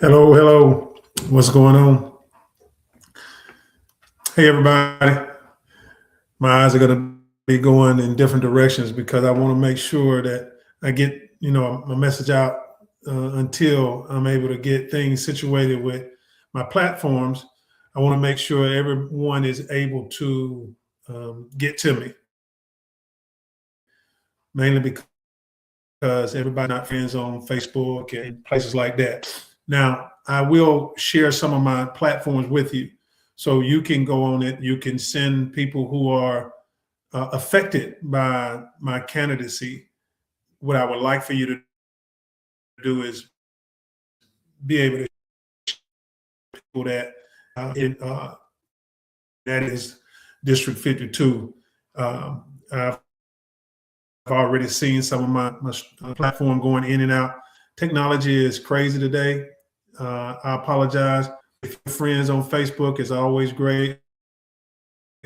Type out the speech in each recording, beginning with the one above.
Hello, hello. What's going on? Hey, everybody. My eyes are going to be going in different directions because I want to make sure that I get, my message out until I'm able to get things situated with my platforms. I want to make sure everyone is able to get to me, mainly because everybody not friends on Facebook and places like that. Now, I will share some of my platforms with you so you can go on it. You can send people who are affected by my candidacy. What I would like for you to do is be able to people that in that is District 52. I've already seen some of my platform going in and out. Technology is crazy today. I apologize. If your friends on Facebook is always great.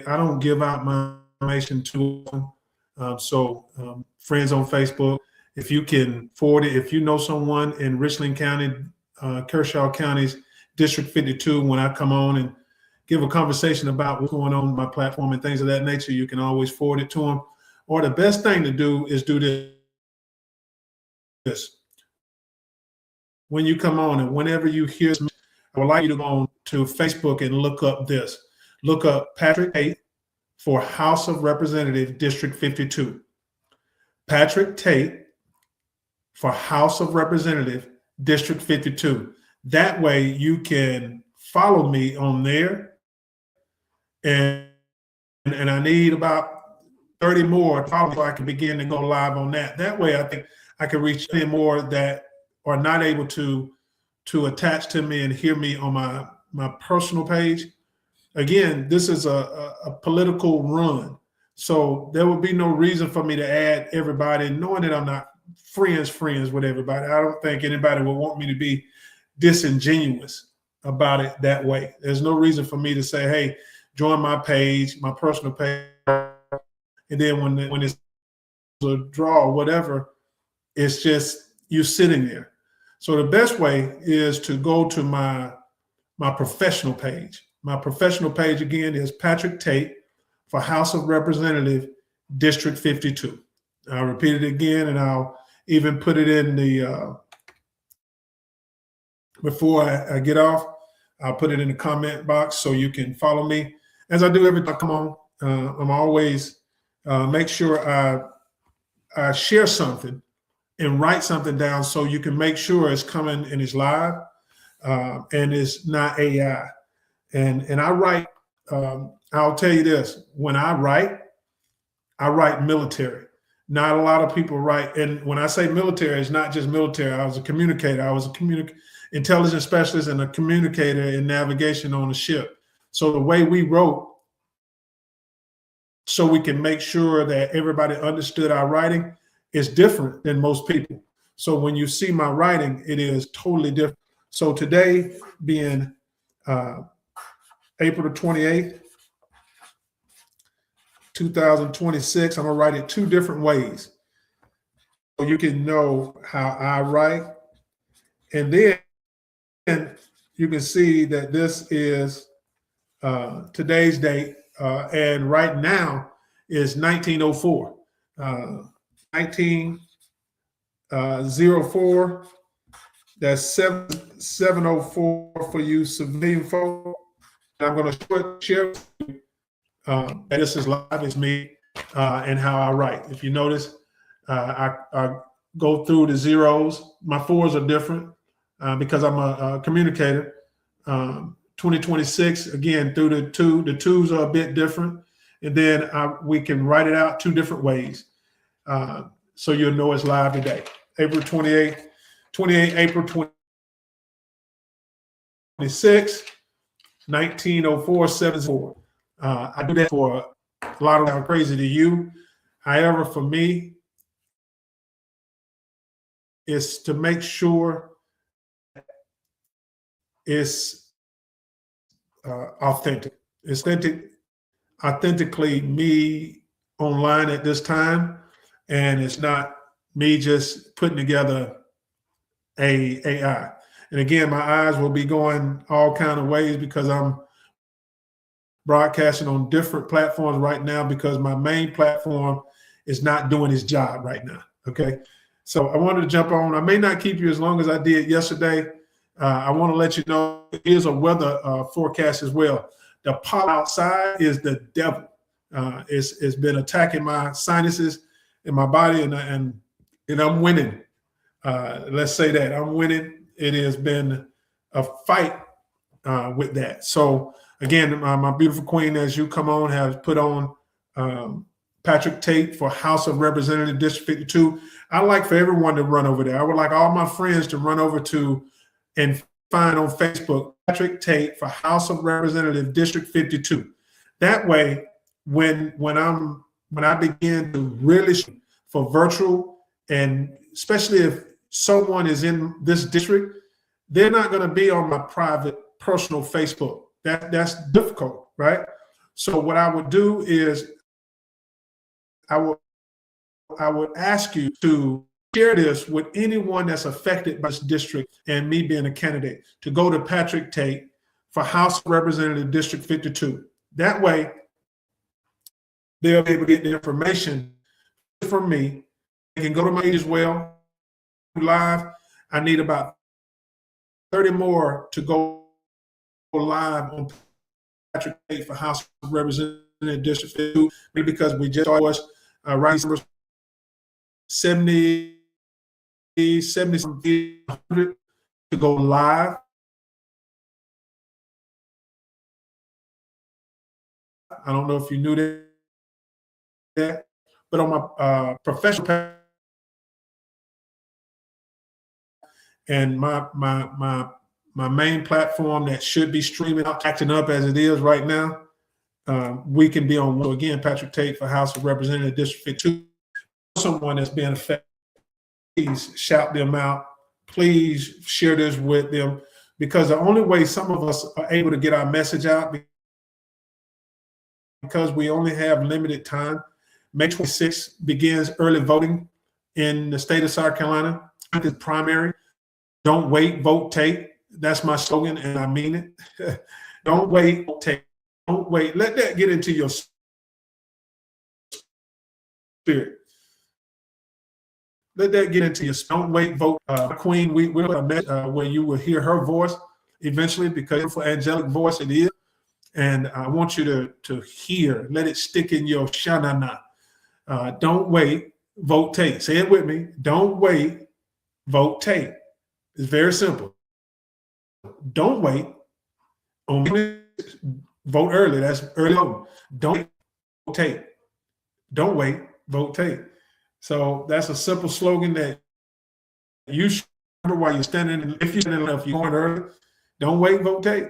I don't give out my information too often. Friends on Facebook, if you can forward it, if you know someone in Richland County, Kershaw County's District 52, when I come on and give a conversation about what's going on my platform and things of that nature, you can always forward it to them. Or the best thing to do is do this. When you come on and whenever you hear, I would like you to go on to Facebook and look up this. Look up Patrick Tate for House of Representative District 52. Patrick Tate for House of Representative District 52. That way you can follow me on there. And I need about 30 more so I can begin to go live on that. That way I think I can reach any more that are not able to attach to me and hear me on my personal page. Again, this is a political run. So there would be no reason for me to add everybody, knowing that I'm not friends with everybody. I don't think anybody would want me to be disingenuous about it that way. There's no reason for me to say, hey, join my page, my personal page. And then when it's a draw or whatever, it's just you sitting there. So the best way is to go to my professional page. My professional page, again, is Patrick Tate for House of Representative District 52. I'll repeat it again, and I'll even put it in the, before I get off, I'll put it in the comment box so you can follow me. As I do every time I come on, I'm always make sure I share something and write something down so you can make sure it's coming and it's live and it's not AI. And I write, I'll tell you this, when I write military. Not a lot of people write, and when I say military, it's not just military. I was a communicator. I was a intelligence specialist and a communicator in navigation on a ship. So the way we wrote, so we can make sure that everybody understood our writing, is different than most people. So when you see my writing, it is totally different. So today being April the 28th, 2026, I'm gonna write it two different ways so you can know how I write. And then you can see that this is today's date, and right now is 1904. 1904, that's 704 for you civilian folk. I'm going to share and this is live, it's me and how I write. If you notice, I go through the zeros. My fours are different because I'm a communicator. 2026, again, through the twos are a bit different. And then we can write it out two different ways. So you'll know it's live today. April 28th, April 26, 1904, 74. I do that for a lot of them crazy to you. However, for me, it's to make sure it's authentic. It's authentically me online at this time, and it's not me just putting together a AI. And again, my eyes will be going all kind of ways because I'm broadcasting on different platforms right now because my main platform is not doing its job right now. Okay. So I wanted to jump on. I may not keep you as long as I did yesterday. I want to let you know it is a weather forecast as well. The pollen outside is the devil. It's been attacking my sinuses in my body, and I'm winning. Let's say that I'm winning. It has been a fight with that. So again, my beautiful queen, as you come on, has put on Patrick Tate for House of Representative District 52. I'd like for everyone to run over there. I would like all my friends to run over to and find on Facebook Patrick Tate for House of Representative District 52. That way, when I begin to really for virtual, and especially if someone is in this district, they're not going to be on my private personal Facebook. That's difficult, right? So what I would do is I would ask you to share this with anyone that's affected by this district and me being a candidate, to go to Patrick Tate for House of Representative District 52. That way, they'll be able to get the information from me. They can go to my page as well, live. I need about 30 more to go live on Patrick Tate for House of Representative District 52, maybe because we just started right 70, 100 to go live. I don't know if you knew that, but on my professional page and my main platform that should be streaming out, acting up as it is right now, we can be on. So again, Patrick Tate for House of Representative District 52. Someone that's being affected, please shout them out. Please share this with them, because the only way some of us are able to get our message out, because we only have limited time. May 26th begins early voting in the state of South Carolina. The primary. Don't wait, vote Tate. That's my slogan, and I mean it. Don't wait, vote Tate. Don't wait. Let that get into your spirit. Let that get into your. Don't wait, vote Queen. We'll put a message where you will hear her voice eventually, because for angelic voice it is. And I want you to hear. Let it stick in your shanana. Don't wait, vote Tate. Say it with me. Don't wait, vote Tate. It's very simple. Don't wait. Only vote early. That's early voting. Don't wait, vote Tate. Don't wait, vote Tate. So that's a simple slogan that you should remember while you're standing. If you're going early, don't wait, vote Tate.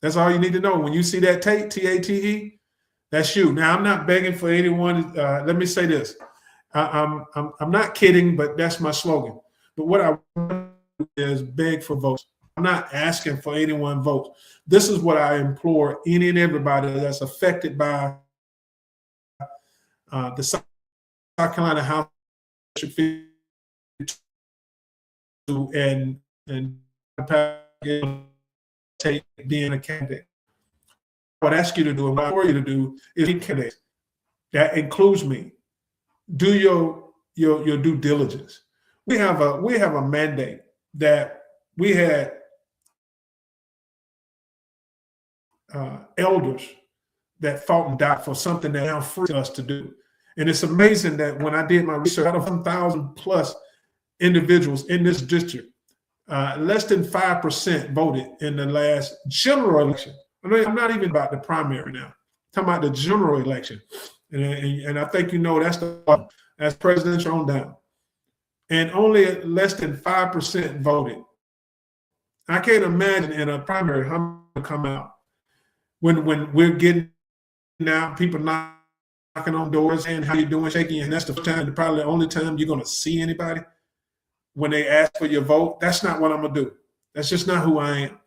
That's all you need to know. When you see that Tate, T-A-T-E, that's you. Now, I'm not begging for anyone. Let me say this. I'm not kidding, but that's my slogan. But what I want to do is beg for votes. I'm not asking for anyone votes. This is what I implore any and everybody that's affected by the South Carolina House and Tate being a candidate. What I ask you to do and what I want you to do is be candidates. That includes me. Do your due diligence. We have a mandate that we had elders that fought and died for something that now frees us to do. And it's amazing that when I did my research, out of 1,000 plus individuals in this district, less than 5% voted in the last general election. I mean, I'm not even about the primary now. I'm talking about the general election. And I think that's presidential on down. And only less than 5% voted. I can't imagine in a primary how many will come out. When we're getting out, people knocking on doors and how you doing, shaking your hand. That's the time, probably the only time you're going to see anybody when they ask for your vote. That's not what I'm going to do. That's just not who I am.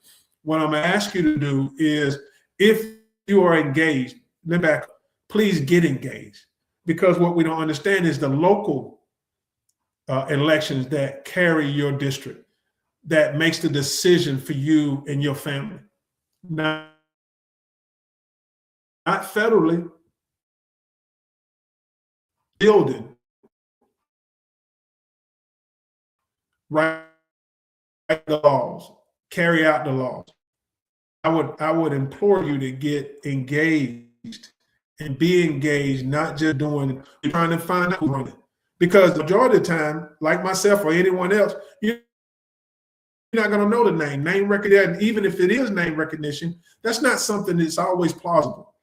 What I'm going to ask you to do is, if you are engaged, let me back up, please get engaged. Because what we don't understand is the local elections that carry your district. that makes the decision for you and your family. Not federally, building, write the laws, carry out the laws. I would implore you to get engaged and be engaged, not just trying to find out who's running. Because the majority of the time, like myself or anyone else, you're not going to know the name recognition. Even if it is name recognition, that's not something that's always plausible.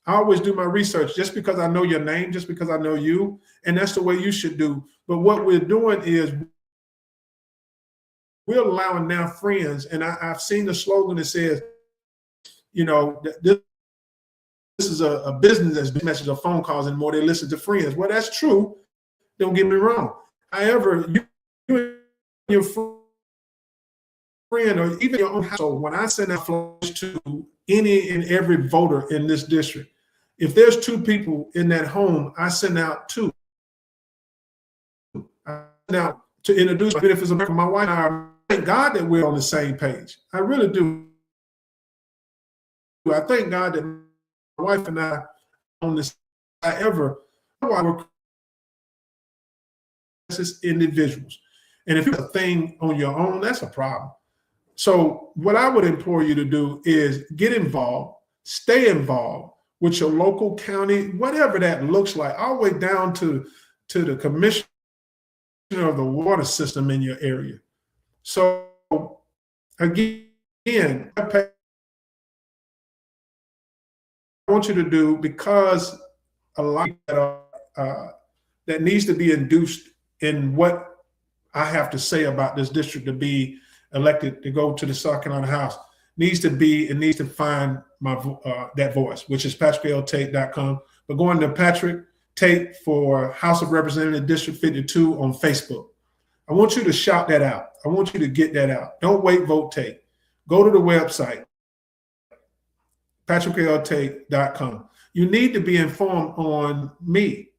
I always do my research. Just because I know your name, just because I know you, and that's the way you should do. But what we're doing is we're allowing now friends, and I've seen the slogan that says, you know, this is a business that's messages or phone calls anymore. They listen to friends. Well, that's true. Don't get me wrong. However, you and your friend or even your own household, when I send out flyers to any and every voter in this district, if there's 2 people in that home, I send out 2. I send out to introduce benefits of my wife. I thank God that we're on the same page. I really do. I thank God that my wife and I are on this. However, we're individuals. And if it's a thing on your own, that's a problem. So what I would implore you to do is get involved, stay involved with your local county, whatever that looks like, all the way down to the commissioner of the water system in your area. So again, I want you to do, because a lot that needs to be induced in what I have to say about this district to be elected to go to the South Carolina House needs to find my that voice, which is patrickltate.com. But going to Patrick Tate for House of Representatives District 52 on Facebook. I want you to shout that out. I want you to get that out. Don't wait, vote Tate. Go to the website, patrickltate.com. You need to be informed on me.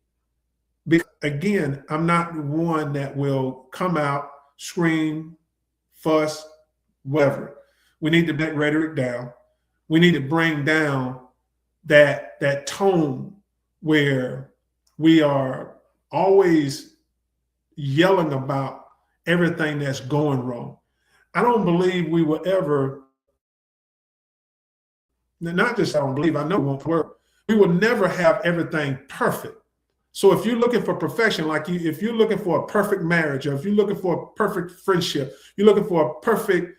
Because again, I'm not one that will come out, scream, fuss, whatever. We need to bring rhetoric down. We need to bring down that tone where we are always yelling about everything that's going wrong. I don't believe we will ever, not just I don't believe, I know it won't work. We will never have everything perfect. So if you're looking for perfection, if you're looking for a perfect marriage, or if you're looking for a perfect friendship, you're looking for a perfect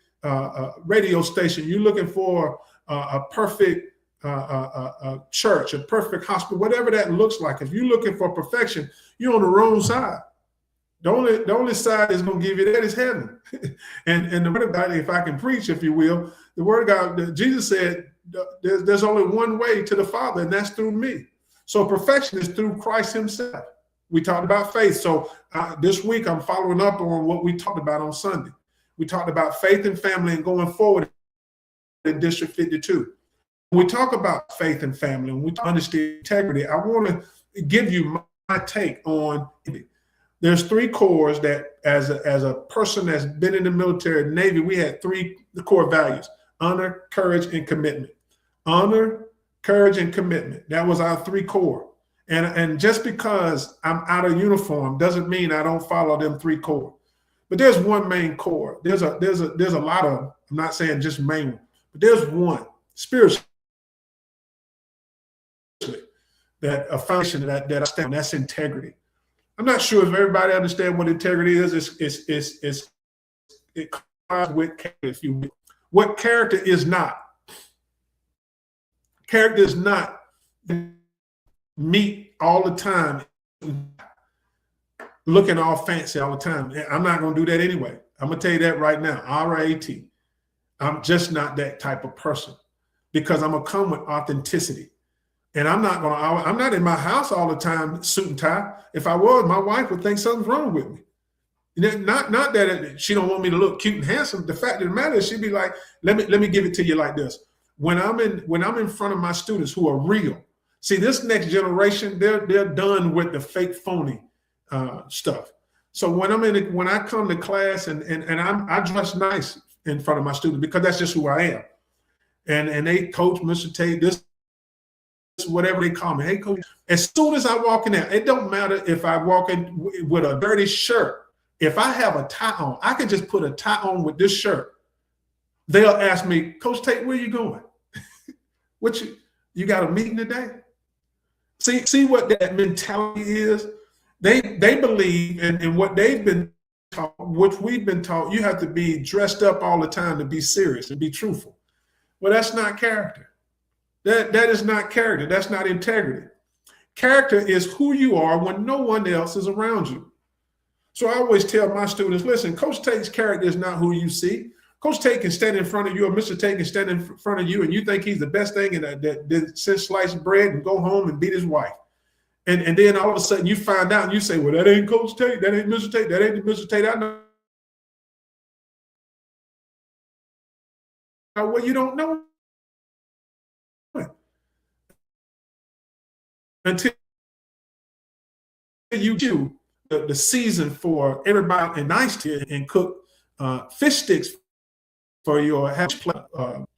radio station, you're looking for a perfect church, a perfect hospital, whatever that looks like. If you're looking for perfection, you're on the wrong side. The only side that's going to give you that is heaven. and the word of God, if I can preach, if you will, the word of God, Jesus said, there's only one way to the Father, and that's through me. So perfection is through Christ himself. We talked about faith. So this week I'm following up on what we talked about on Sunday. We talked about faith and family and going forward in District 52. When we talk about faith and family, and we understand integrity, I want to give you my take on it. There's 3 cores that, as a person that's been in the military, Navy, we had 3 core values: honor, courage, and commitment. Honor, courage, and commitment. That was our 3 core. And just because I'm out of uniform doesn't mean I don't follow them 3 core. But there's one main core. There's a lot of, I'm not saying just main one, but there's one spiritually, that a foundation that I stand on. That's integrity. I'm not sure if everybody understands what integrity is. It comes with character, if you will. What character is not. Character is not meat all the time, looking all fancy all the time. I'm not going to do that anyway. I'm going to tell you that right now. RAT. I'm just not that type of person, because I'm going to come with authenticity. And I'm not in my house all the time, suit and tie. If I was, my wife would think something's wrong with me. Not that she don't want me to look cute and handsome. The fact of the matter is, she'd be like, let me give it to you like this. When I'm in front of my students who are real, see, this next generation, they're done with the fake, phony stuff. So when I come to class and I dress nice in front of my students because that's just who I am. And they, coach, Mr. Tate, this whatever they call me. Hey, coach. As soon as I walk in there, it don't matter if I walk in with a dirty shirt. If I have a tie on, I can just put a tie on with this shirt. They'll ask me, Coach Tate, where you going? What you got a meeting today? See what that mentality is? They believe in what they've been taught, which we've been taught, you have to be dressed up all the time to be serious and be truthful. Well, that's not character. That is not character. That's not integrity. Character is who you are when no one else is around you. So I always tell my students, listen, Coach Tate's character is not who you see. Coach Tate can stand in front of you, or Mr. Tate can stand in front of you, and you think he's the best thing that since sliced bread and go home and beat his wife. And then all of a sudden you find out and you say, well, that ain't Coach Tate, that ain't Mr. Tate, that ain't Mr. Tate. I know. Well, you don't know it until you do the season for everybody and nice to and cook fish sticks for your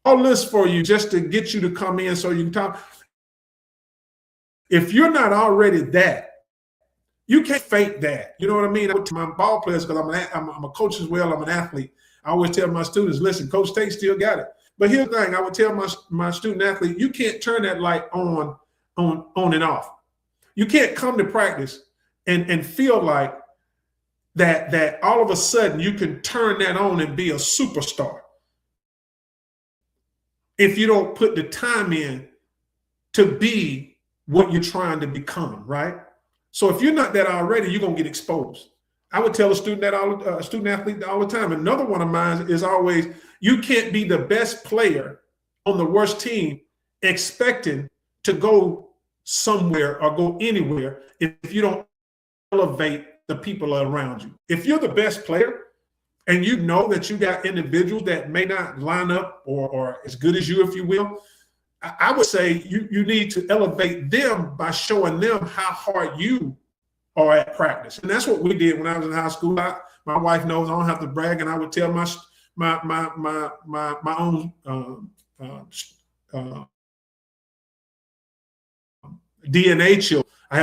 all this for you just to get you to come in so you can talk. If you're not already that, you can't fake that. You know what I mean? To my ball players, because I'm a coach as well. I'm an athlete. I always tell my students, listen, Coach Tate still got it. But here's the thing: I would tell my student athlete, you can't turn that light on and off. You can't come to practice and feel like that all of a sudden you can turn that on and be a superstar if you don't put the time in to be what you're trying to become, right? So if you're not that already, you're gonna get exposed. I would tell a student athlete all the time. Another one of mine is always, you can't be the best player on the worst team expecting to go somewhere or go anywhere if you don't elevate the people around you. If you're the best player and you know that you got individuals that may not line up or as good as you, if you will, I would say you need to elevate them by showing them how hard you are at practice. And that's what we did when I was in high school. My wife knows I don't have to brag, and I would tell my own DNA children. I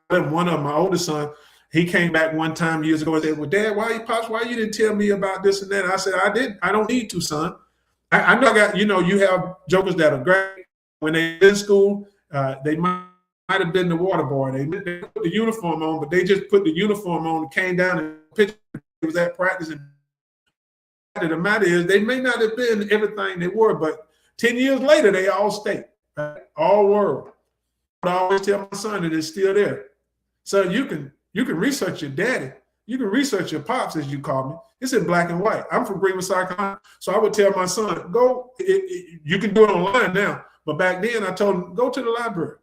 have one of my oldest son. He came back one time years ago and said, well, Dad, why you didn't tell me about this and that? And I said, I don't need to, son. I know you have jokers that are great. When they're in school, they might have been the water boy. They put the uniform on, but they just put the uniform on and came down and pitched. It was at practice. And the matter is, they may not have been everything they were, but 10 years later, they all state, right? All world. But I always tell my son that it's still there. So you can research your daddy. You can research your pops, as you call me. It's in black and white. I'm from Greenwood, South Carolina. So I would tell my son, you can do it online now. But back then I told him, go to the library.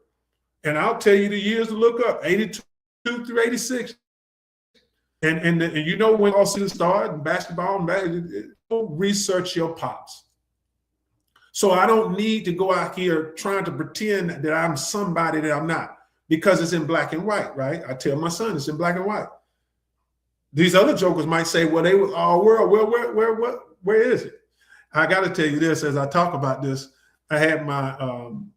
And I'll tell you the years to look up, 82 through 86. And you know when all season started, and basketball, research your pops. So I don't need to go out here trying to pretend that I'm somebody that I'm not, because it's in black and white, right? I tell my son it's in black and white. These other jokers might say, well, they were all world. Well, where is it? I got to tell you this as I talk about this. I had my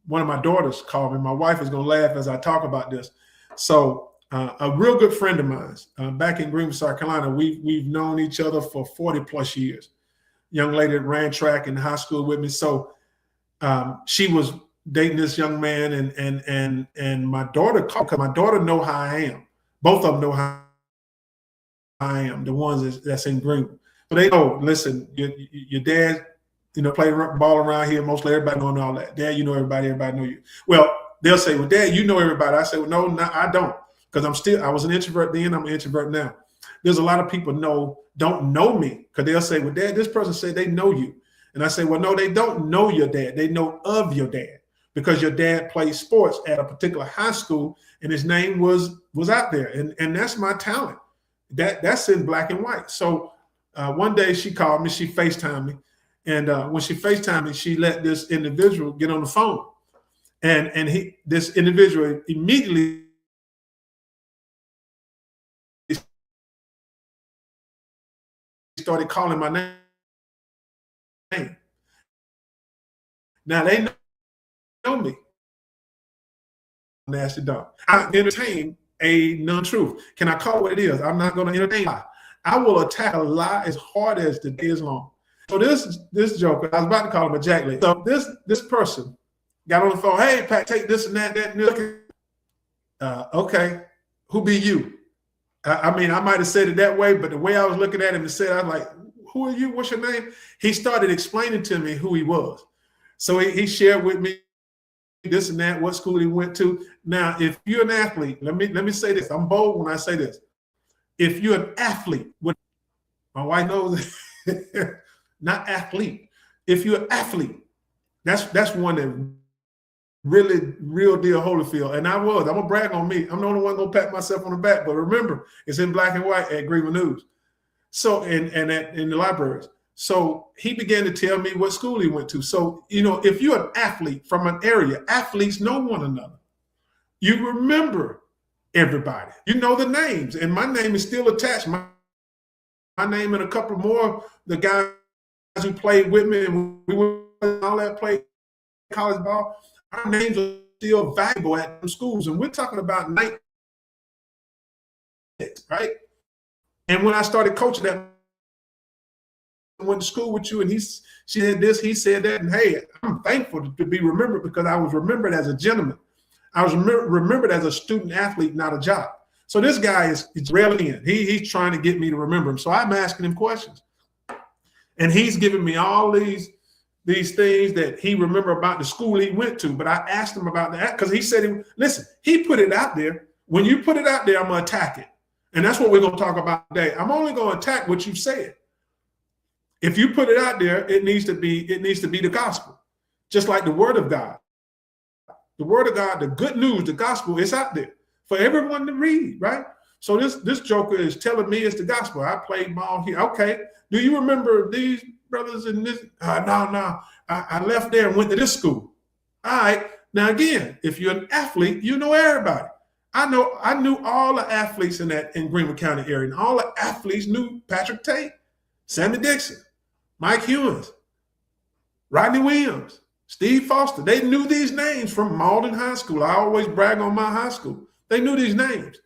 one of my daughters call me. My wife is going to laugh as I talk about this. So a real good friend of mine back in Greenwood, South Carolina, we've known each other for 40 plus years. Young lady that ran track in high school with me. So she was dating this young man, and my daughter called, because my daughter know how I am. Both of them know how I am, the ones that's in Greenwood. So they know, listen, your dad, play ball around here. Mostly everybody know all that. Dad, you know everybody know you. Well, they'll say, well, Dad, you know everybody. I say, well, no, I don't. Because I was an introvert then, I'm an introvert now. There's a lot of people don't know me, because they'll say, well, Dad, this person said they know you. And I say, well, no, they don't know your dad. They know of your dad, because your dad played sports at a particular high school and his name was out there. And that's my talent. That's in black and white. So one day she called me, she FaceTimed me. And when she FaceTimed me, she let this individual get on the phone. And this individual immediately started calling my name. Now they know me. Nasty dog. I entertain a non-truth. Can I call it what it is? I'm not going to entertain a lie. I will attack a lie as hard as the day is long. So this joker, I was about to call him a jackleg. So this person got on the phone. Hey, Pat, take this and that and that. Okay, who be you? I mean, I might have said it that way, but the way I was looking at him and said, I was like, who are you? What's your name? He started explaining to me who he was. So he shared with me this and that, what school he went to. Now, if you're an athlete, let me say this. I'm bold when I say this. If you're an athlete, my wife knows, not athlete. If you're an athlete, that's one that really real deal Holyfield. And I'm gonna brag on me. I'm the only one gonna pat myself on the back. But remember, it's in black and white at Greenville News. So in the libraries. So he began to tell me what school he went to. So, if you're an athlete from an area, athletes know one another. You remember everybody. You know the names. And my name is still attached. My name and a couple more, the guys who played with me, and we went all that, played college ball. Our names are still valuable at them schools. And we're talking about night, right? And when I started coaching that, I went to school with you, and she said this, he said that, and hey, I'm thankful to be remembered because I was remembered as a gentleman. I was remembered as a student athlete, not a jock. So this guy is railing in. He's trying to get me to remember him. So I'm asking him questions, and he's giving me all these things that he remember about the school he went to. But I asked him about that because he said, listen, he put it out there. When you put it out there, I'm gonna attack it, and that's what we're gonna talk about today. I'm only gonna attack what you said. If you put it out there, it needs to be the gospel, just like the word of God. The word of God, the good news, the gospel, is out there for everyone to read, right? So this joker is telling me it's the gospel. I played ball here. Okay, do you remember these brothers in this? No. I left there and went to this school. All right. Now again, if you're an athlete, you know everybody. I knew all the athletes in Greenville County area, and all the athletes knew Patrick Tate, Sammy Dixon, Mike Hewins, Rodney Williams, Steve Foster. They knew these names from Malden High School. I always brag on my high school. They knew these names.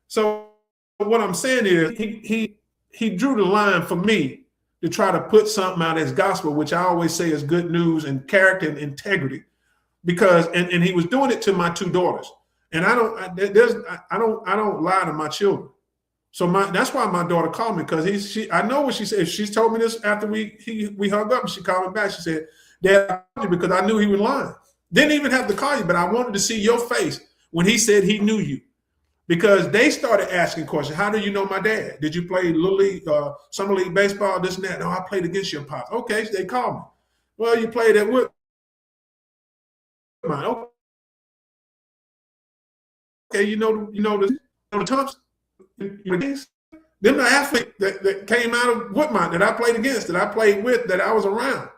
So what I'm saying is he drew the line for me to try to put something out as gospel, which I always say is good news and character and integrity, because and he was doing it to my two daughters. And I don't lie to my children. So that's why my daughter called me, because I know what she said. She's told me this after we hung up, and she called me back. She said, Dad, I called you because I knew he was lying. Didn't even have to call you, but I wanted to see your face when he said he knew you. Because they started asking questions. How do you know my dad? Did you play Little League, Summer League baseball, this and that? No, I played against your pops. Okay, so they called me. Well, you played at Woodmont. Okay, you know the Thompson. Them the athlete that came out of Woodmont that I played against, that I played with, that I was around.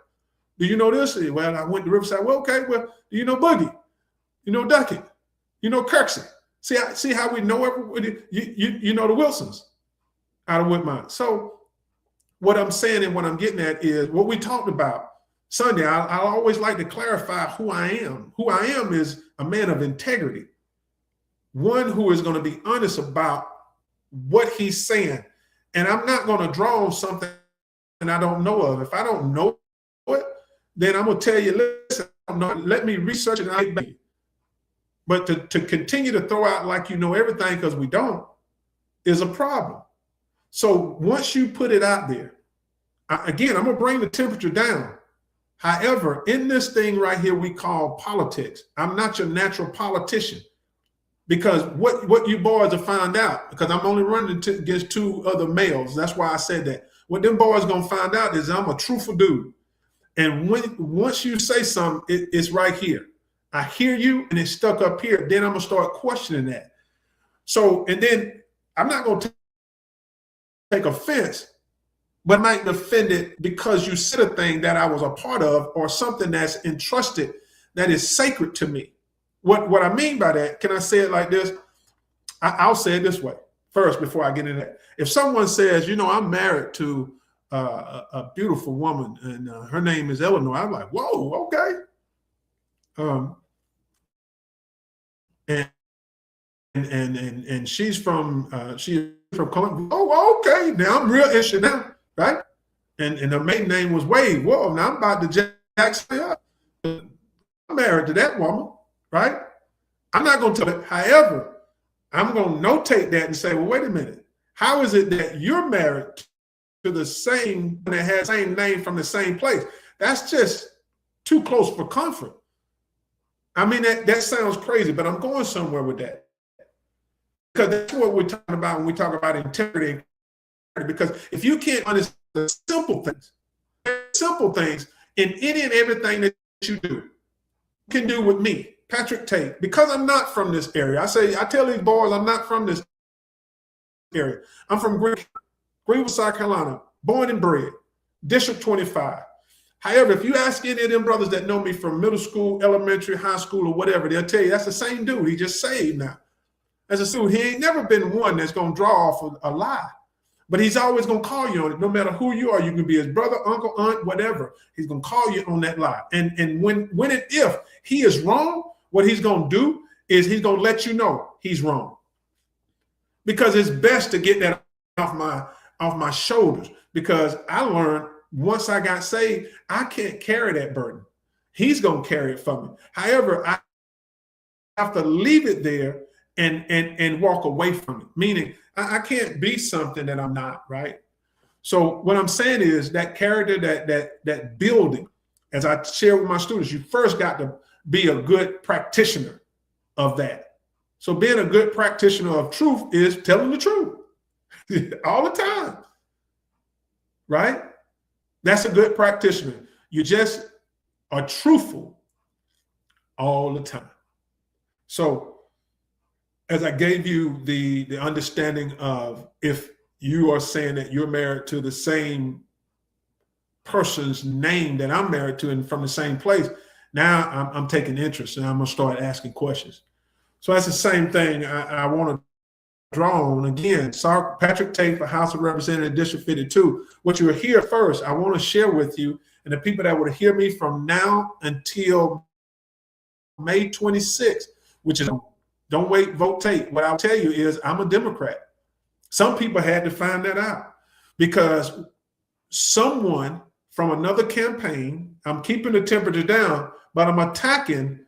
Do you know this? Well, I went to Riverside. Well, okay. Well, do you know Boogie? You know Duckett? You know Kirksey? See how we know everybody? You know the Wilsons out of Woodmont. So what I'm saying and what I'm getting at is what we talked about Sunday. I always like to clarify who I am. Who I am is a man of integrity, one who is going to be honest about what he's saying. And I'm not going to draw on something I don't know of. If I don't know it, then I'm going to tell you, listen, let me research it and I'll get back. But to continue to throw out like you know everything, because we don't, is a problem. So once you put it out there, again, I'm going to bring the temperature down. However, in this thing right here we call politics, I'm not your natural politician. Because what you boys have found out, because I'm only running against two other males, that's why I said that. What them boys going to find out is I'm a truthful dude. And once you say something, it's right here. I hear you and it's stuck up here. Then I'm going to start questioning that. So, and then I'm not going to take offense, but I might defend it because you said a thing that I was a part of or something that's entrusted, that is sacred to me. What I mean by that, can I say it like this? I'll say it this way. first before I get into that. If someone says, I'm married to a beautiful woman and her name is Eleanor, I'm like, whoa, okay. And she's from Columbia. Oh, okay. Now I'm real interested now, right? And her maiden name was Wade. Whoa, now I'm about to jack up. I'm married to that woman, right? I'm not going to tell it. However, I'm going to notate that and say, well, wait a minute. How is it that you're married to the same, that has the same name from the same place? That's just too close for comfort. I mean, that sounds crazy, but I'm going somewhere with that. Because that's what we're talking about when we talk about integrity. Because if you can't understand the simple things in any and everything that you do, you can do with me, Patrick Tate, because I'm not from this area. I tell these boys I'm not from this area. I'm from Greenville, South Carolina, born and bred, District 25. However, if you ask any of them brothers that know me from middle school, elementary, high school, or whatever, they'll tell you that's the same dude. He just saved now. As a student, he ain't never been one that's going to draw off a lie. But he's always going to call you on it. No matter who you are, you can be his brother, uncle, aunt, whatever. He's going to call you on that lie. And when and if he is wrong, what he's going to do is he's going to let you know he's wrong. Because it's best to get that off my shoulders. Because I learned once I got saved, I can't carry that burden. He's going to carry it for me. However, I have to leave it there and walk away from it. Meaning, I can't be something that I'm not, right? So what I'm saying is that character, that building, as I share with my students, you first got to be a good practitioner of that. So being a good practitioner of truth is telling the truth all the time, right? That's a good practitioner. You just are truthful all the time. So as I gave you the understanding of if you are saying that you're married to the same person's name that I'm married to and from the same place, now I'm taking interest and I'm going to start asking questions. So that's the same thing I want to draw on. Again, Patrick Tate for House of Representatives, District 52. What you'll hear first, I want to share with you and the people that would hear me from now until May 26th, which is Don't Wait, Vote Tate. What I'll tell you is I'm a Democrat. Some people had to find that out because someone from another campaign, I'm keeping the temperature down, but I'm attacking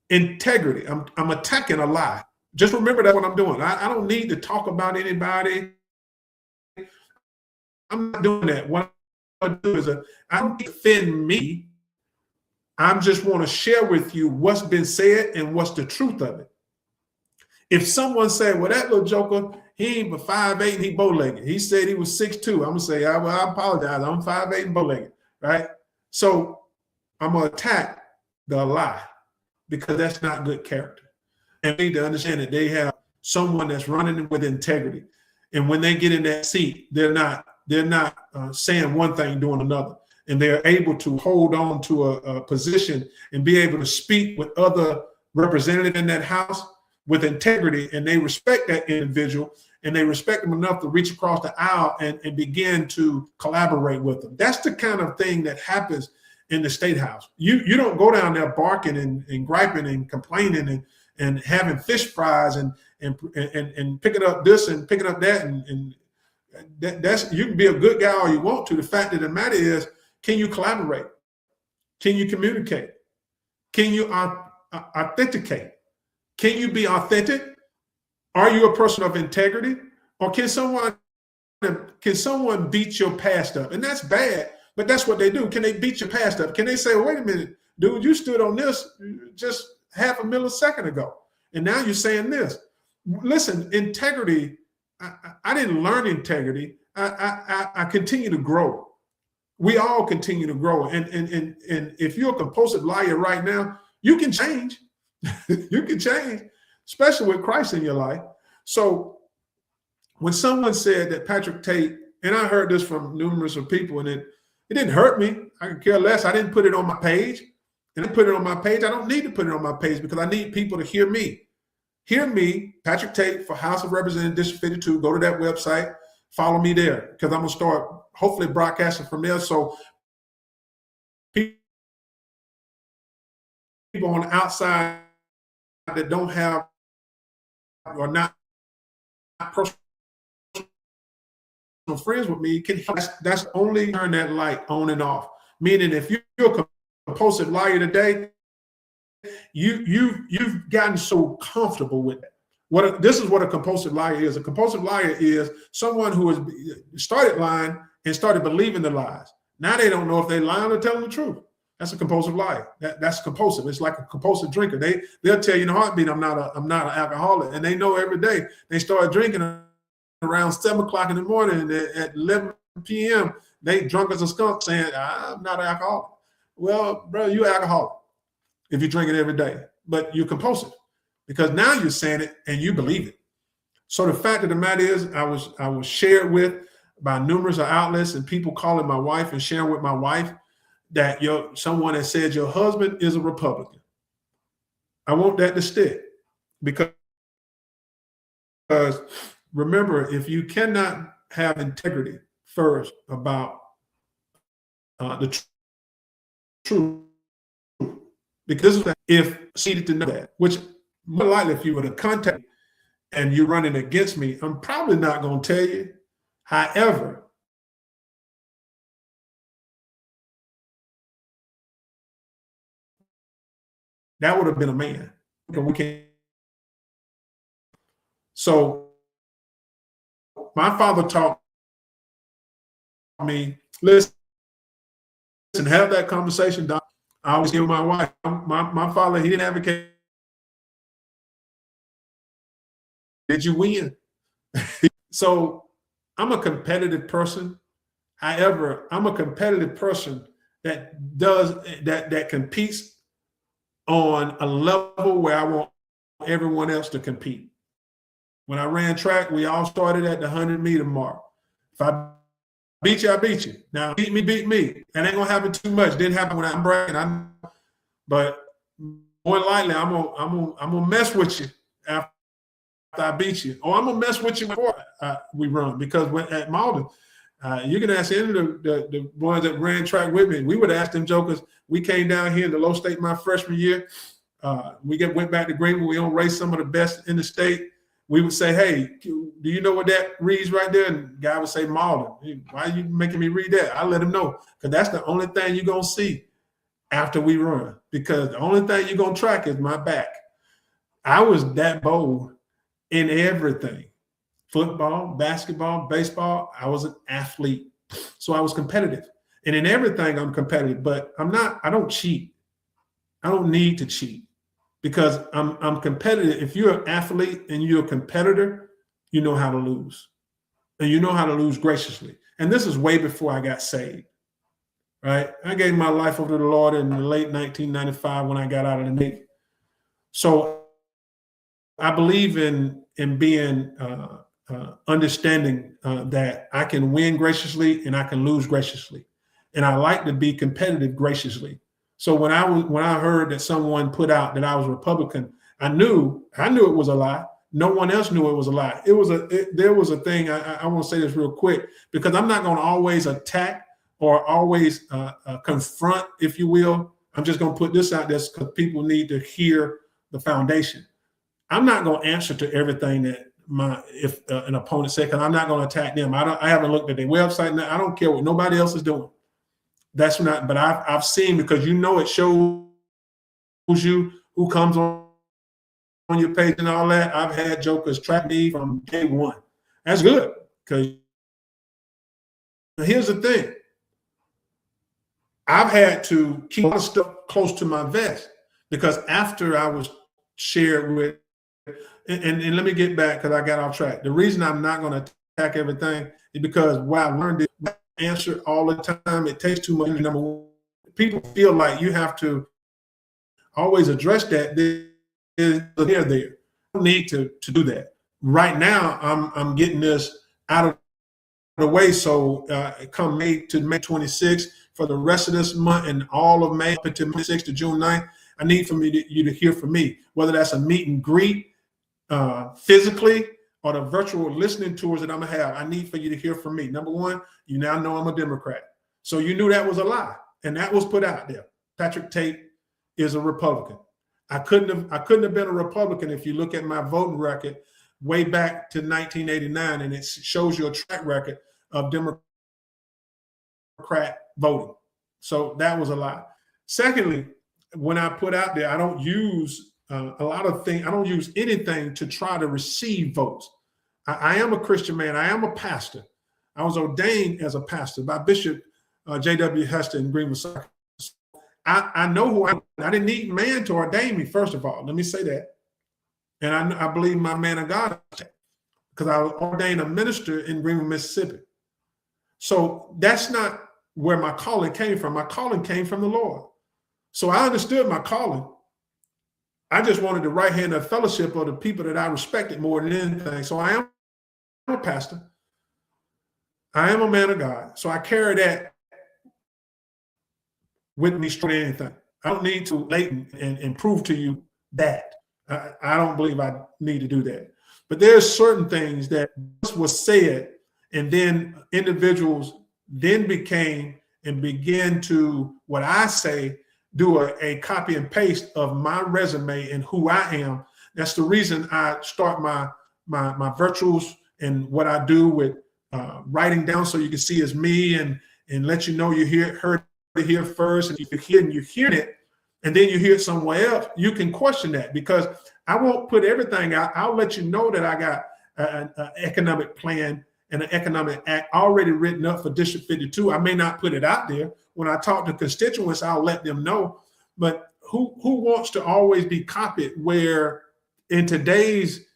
integrity. I'm attacking a lie. Just remember that what I'm doing. I don't need to talk about anybody. I'm not doing that. What I do is I don't defend me. I just want to share with you what's been said and what's the truth of it. If someone said, well, that little joker, he ain't but 5'8" and he bow-legged. He said he was 6'2". I'm going to say, I apologize. I'm 5'8" and bow-legged, right? So I'm going to attack the lie because that's not good character. And they need to understand that they have someone that's running with integrity. And when they get in that seat, they're not saying one thing, doing another. And they're able to hold on to a position and be able to speak with other representatives in that house with integrity, and they respect that individual and they respect them enough to reach across the aisle and begin to collaborate with them. That's the kind of thing that happens in the State House. You don't go down there barking and griping and complaining and having fish fries and picking up this and picking up that and that's you can be a good guy all you want to. The fact of the matter is, can you collaborate? Can you communicate? Can you authenticate? Can you be authentic? Are you a person of integrity? Or can someone beat your past up? And that's bad, but that's what they do. Can they beat your past up? Can they say, well, wait a minute, dude, you stood on this just half a millisecond ago, and now you're saying this. Listen, integrity, I didn't learn integrity. I continue to grow. We all continue to grow. And if you're a compulsive liar right now, you can change. You can change, especially with Christ in your life. So when someone said that Patrick Tate, and I heard this from numerous of people, and it didn't hurt me. I could care less. I didn't put it on my page. And I put it on my page. I don't need to put it on my page because I need people to hear me. hear me, Patrick Tate for House of Representatives District 52. Go to that website, follow me there, because I'm gonna start hopefully broadcasting from there. So people on the outside that don't have or not personal friends with me can. That's only turn that light on and off. Meaning, if you're a compulsive liar today, you've gotten so comfortable with it. This is what a compulsive liar is. A compulsive liar is someone who has started lying and started believing the lies. Now they don't know if they're lying or telling the truth. That's a compulsive liar. That's compulsive. It's like a compulsive drinker. They'll tell you in a heartbeat, I'm not an alcoholic, and they know every day. They start drinking around 7 o'clock in the morning, and at 11 p.m. they drunk as a skunk saying, I'm not an alcoholic. Well, bro, you're an alcoholic if you drink it every day, but you're compulsive because now you're saying it and you believe it. So the fact of the matter is, I was shared with by numerous outlets and people calling my wife and sharing with my wife that someone has said your husband is a Republican. I want that to stick because remember, if you cannot have integrity first about the truth, because if seated to know that, which more likely if you were to contact me and you're running against me, I'm probably not going to tell you. However, that would have been a man. So my father taught me, listen, have that conversation, Doc. I always give my wife, my father, he didn't advocate. Did you win? So I'm a competitive person. However, I'm a competitive person that competes on a level where I want everyone else to compete. When I ran track, we all started at the 100-meter mark. If I beat you, I beat you. Now, beat me. It ain't gonna happen too much. Didn't happen when I'm bragging. But more than likely, I'm gonna mess with you after I beat you, or I'm gonna mess with you before we run. Because at Malden, you can ask any of the ones that ran track with me. We would ask them jokers. We came down here in the low state my freshman year. We went back to Greenville. We don't race some of the best in the state. We would say, hey, do you know what that reads right there? And the guy would say, Malden. Why are you making me read that? I let him know, because that's the only thing you're going to see after we run, because the only thing you're going to track is my back. I was that bold in everything. Football, basketball, baseball. I was an athlete. So I was competitive. And in everything, I'm competitive, but I don't cheat. I don't need to cheat. Because I'm competitive. If you're an athlete and you're a competitor, you know how to lose. And you know how to lose graciously. And this is way before I got saved, right? I gave my life over to the Lord in the late 1995 when I got out of the Navy. So I believe in being understanding that I can win graciously and I can lose graciously. And I like to be competitive graciously. So when I heard that someone put out that I was Republican, I knew it was a lie. No one else knew it was a lie. There was a thing. I want to say this real quick, because I'm not going to always attack or always confront, if you will. I'm just going to put this out there because people need to hear the foundation. I'm not going to answer to everything that if an opponent said, because I'm not going to attack them. I haven't looked at their website. I don't care what nobody else is doing. That's not, but I've seen, because it shows you who comes on your page and all that. I've had jokers track me from day one. That's good, because here's the thing. I've had to keep a lot of stuff close to my vest, because after I was shared with, and let me get back because I got off track. The reason I'm not going to attack everything is because what I learned is answer all the time. It takes too much. Number one, people feel like you have to always address that. They're there. You don't need to do that. Right now, I'm getting this out of the way. So come May 26th, for the rest of this month and all of May up until May 6th to June 9th, I need you to hear from me, whether that's a meet and greet physically or the virtual listening tours that I'm gonna have, I need for you to hear from me. Number one, you now know I'm a Democrat. So you knew that was a lie. And that was put out there. Patrick Tate is a Republican. I couldn't have been a Republican if you look at my voting record way back to 1989, and it shows you a track record of Democrat voting. So that was a lie. Secondly, when I put out there, I don't use a lot of things. I don't use anything to try to receive votes. I am a Christian man. I am a pastor. I was ordained as a pastor by Bishop J.W. Hester in Greenville, South Carolina. I know who I am. I didn't need man to ordain me, first of all. Let me say that. And I believe my man of God, because I was ordained a minister in Greenville, Mississippi. So that's not where my calling came from. My calling came from the Lord. So I understood my calling. I just wanted the right hand of fellowship of the people that I respected more than anything. So I am a pastor. I am a man of God. So I carry that with me straight to anything. I don't need to latent and prove to you that. I don't believe I need to do that. But there's certain things that was said, and then individuals then became and began to, what I say, do a copy and paste of my resume and who I am. That's the reason I start my virtuals and what I do with writing down so you can see it's me and let you know you heard it here first, and you're hearing it, and then you hear it somewhere else. You can question that, because I won't put everything out. I'll let you know that I got an economic plan and an economic act already written up for District 52. I may not put it out there. When I talk to constituents, I'll let them know. But who wants to always be copied, where in today's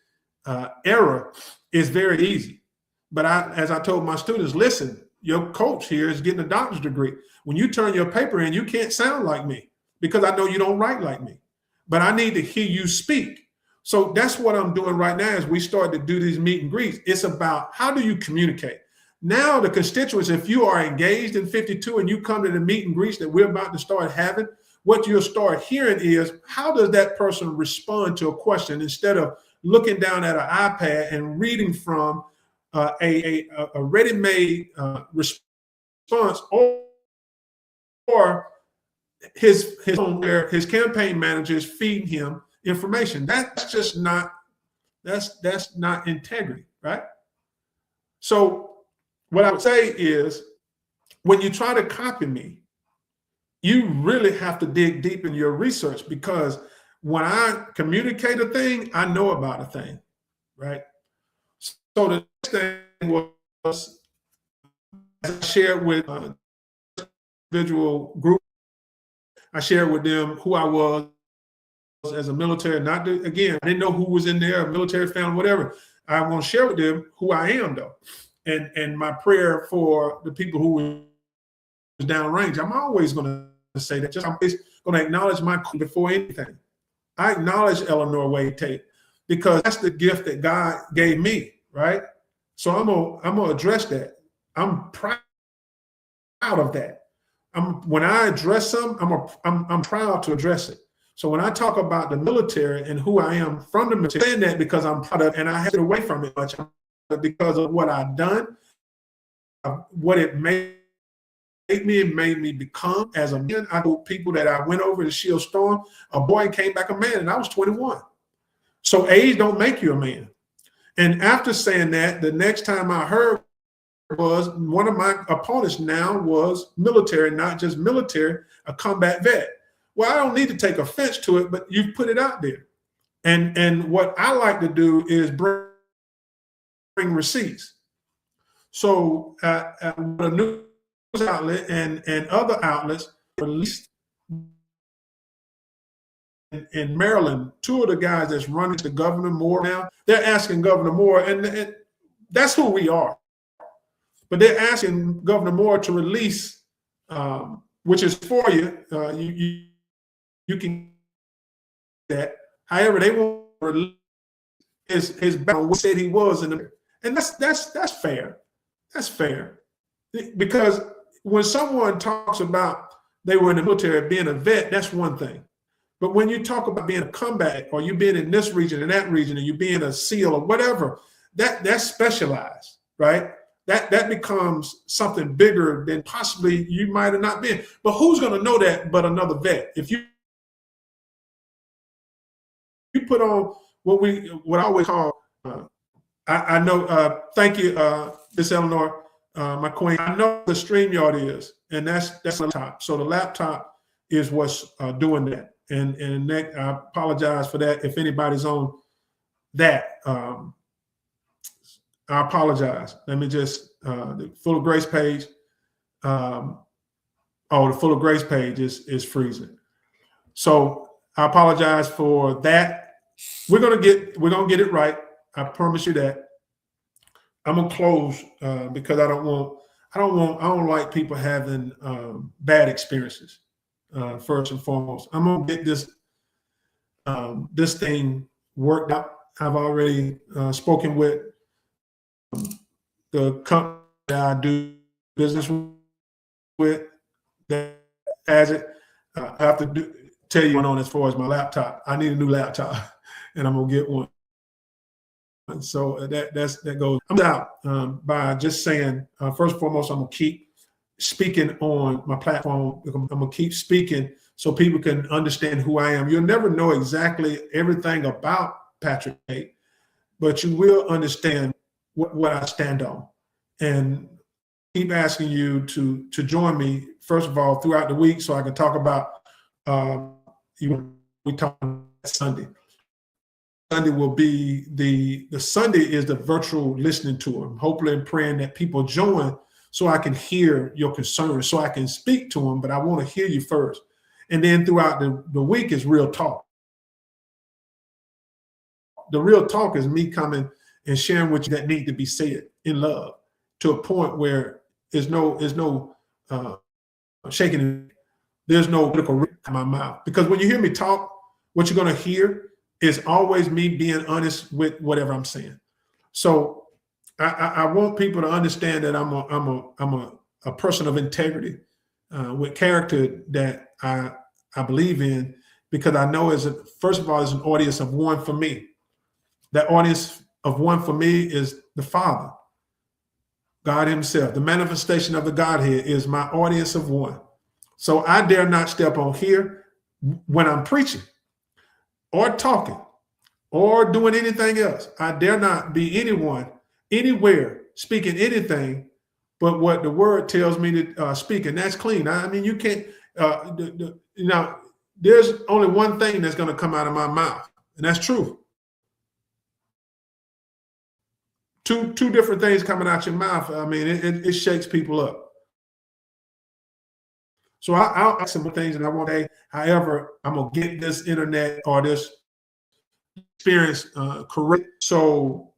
era is very easy? But as I told my students, listen, your coach here is getting a doctor's degree. When you turn your paper in, you can't sound like me, because I know you don't write like me. But I need to hear you speak. So that's what I'm doing right now as we start to do these meet and greets. It's about, how do you communicate? Now the constituents, if you are engaged in 52 and you come to the meet and greets that we're about to start having, what you'll start hearing is, how does that person respond to a question, instead of looking down at an iPad and reading from a ready-made response, or his campaign manager is feeding him information. That's just not, that's not integrity, right? So what I would say is, when you try to copy me, you really have to dig deep in your research, because when I communicate a thing, I know about a thing, right? So the next thing was, I shared with individual group, I shared with them who I was as a military, again, I didn't know who was in there, a military family, whatever. I want to share with them who I am, though. And my prayer for the people who was downrange, I'm always going to say that. I'm always going to acknowledge my before anything. I acknowledge Eleanor Wade Tate, because that's the gift that God gave me, right? So I'm gonna address that. I'm proud of that. When I address something, I'm proud to address it. So when I talk about the military and who I am from the military, I'm saying that because I'm proud of it, and I have to away from it much because of what I've done, what it made me become as a man. I know people that I went over to Shield Storm, a boy came back a man, and I was 21. So age don't make you a man. And after saying that, the next time I heard was one of my opponents now was military, not just military, a combat vet. Well, I don't need to take offense to it, but you've put it out there. And what I like to do is bring receipts. So a news outlet and other outlets released in Maryland, two of the guys that's running to Governor Moore now, they're asking Governor Moore, and that's who we are. But they're asking Governor Moore to release, which is for you. You can do that. However, they won't release his background, what said he was in the, and that's fair. That's fair, because when someone talks about they were in the military being a vet, that's one thing. But when you talk about being a combat, or you being in this region and that region, and you being a SEAL or whatever, that's specialized, right? That becomes something bigger than possibly you might have not been. But who's going to know that but another vet? If you put on what I always call, I know, thank you, Miss Eleanor, my queen. I know the StreamYard is, and that's a laptop. So the laptop is what's doing that. And that, I apologize for that. If anybody's on that, I apologize. Let me just, the Full of Grace page. The Full of Grace page is freezing. So I apologize for that. We're gonna get it right. I promise you that. I'm gonna close because I don't like people having bad experiences. First and foremost, I'm gonna get this thing worked out. I've already spoken with the company that I do business with that has it. I have to tell you what's on as far as my laptop. I need a new laptop, and I'm gonna get one. And so that goes. I'm out by just saying, first and foremost, I'm gonna keep speaking on my platform. I'm gonna keep speaking so people can understand who I am. You'll never know exactly everything about Patrick Tate, but you will understand what I stand on. And keep asking you to join me, first of all, throughout the week, so I can talk about. We talk Sunday. Sunday will be the Sunday is the virtual listening tour. I'm hopefully and praying that people join so I can hear your concerns, so I can speak to them, but I want to hear you first. And then throughout the week is real talk. The real talk is me coming and sharing with you that need to be said in love, to a point where there's no shaking. There's no political in my mouth. Because when you hear me talk, what you're going to hear is always me being honest with whatever I'm saying. So I want people to understand that I'm a person of integrity, with character that I believe in, because I know first of all, there's an audience of one for me. That audience of one for me is the Father, God himself. The manifestation of the Godhead is my audience of one. So I dare not step on here when I'm preaching or talking or doing anything else. I dare not be anyone, anywhere, speaking anything but what the word tells me to speak, and that's clean. I mean, you can't, there's only one thing that's going to come out of my mouth, and that's truth. Two different things coming out your mouth. I mean, it shakes people up. So I'll ask some things, and I want to. However, I'm gonna get this internet or this experience correct, so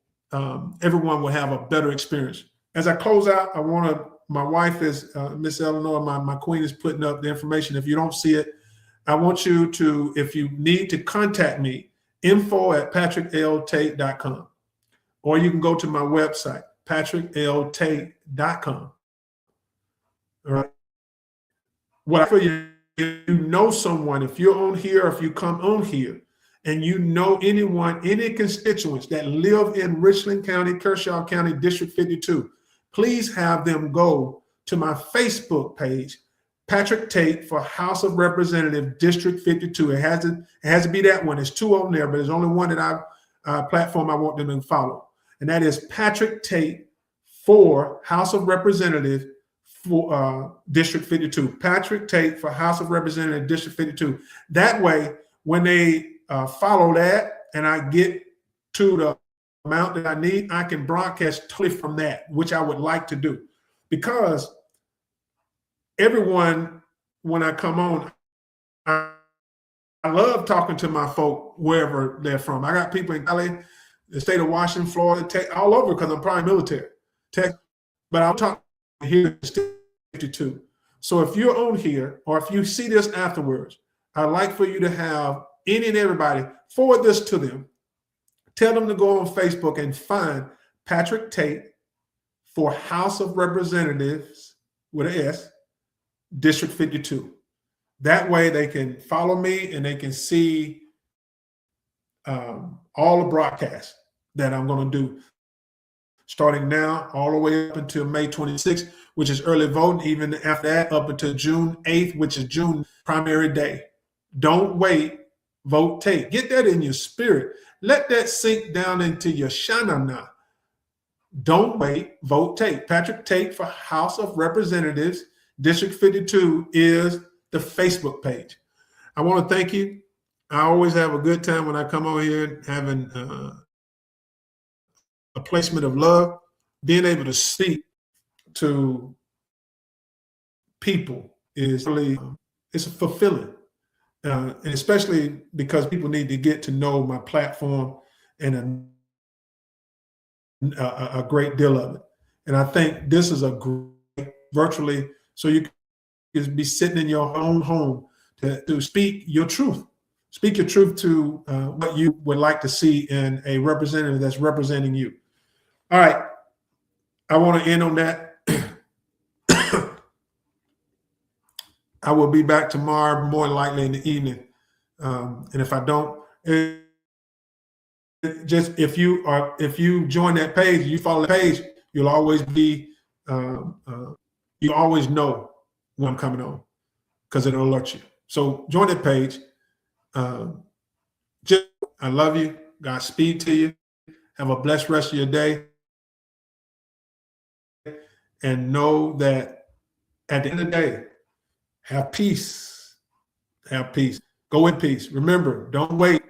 everyone will have a better experience. As I close out, I want to. My wife is Miss Eleanor. My queen is putting up the information. If you don't see it, I want you to. If you need to contact me, info@patrickltate.com. Or you can go to my website, patrickltate.com. All right. Whatever you know someone, if you're on here, or if you come on here, and you know anyone, any constituents that live in Richland County, Kershaw County, District 52, please have them go to my Facebook page, Patrick Tate for House of Representative District 52. It has to be that one. There's two on there, but there's only one that platform I want them to follow. And that is Patrick Tate for House of Representative for District 52. Patrick Tate for House of Representative District 52. That way, when they follow that and I get to the amount that I need, I can broadcast totally from that, which I would like to do. Because everyone, when I come on, I love talking to my folk wherever they're from. I got people in Cali, the state of Washington, Florida, all over, because I'm probably military. But I'll talk here in 52. So if you're on here, or if you see this afterwards, I'd like for you to have any and everybody forward this to them. Tell them to go on Facebook and find Patrick Tate for House of Representatives with an S, District 52. That way they can follow me and they can see all the broadcasts that I'm going to do starting now all the way up until May 26th, which is early voting, even after that up until June 8th, which is June primary day. Don't wait, vote Tate. Get that in your spirit. Let that sink down into your shanana. Don't wait, vote Tate. Patrick Tate for House of Representatives, District 52 is the Facebook page. I want to thank you. I always have a good time when I come over here having a placement of love, being able to speak to people is really it's fulfilling, and especially because people need to get to know my platform and a great deal of it. And I think this is a great virtually, so you can be sitting in your own home to speak your truth. Speak your truth to what you would like to see in a representative that's representing you. All right. I want to end on that. I will be back tomorrow, more likely in the evening. And if I don't, just if you join that page, you follow the page, you'll always be, you always know when I'm coming on because it'll alert you. So join that page. I love you. Godspeed to you. Have a blessed rest of your day. And know that at the end of the day, have peace. Have peace. Go in peace. Remember, don't wait.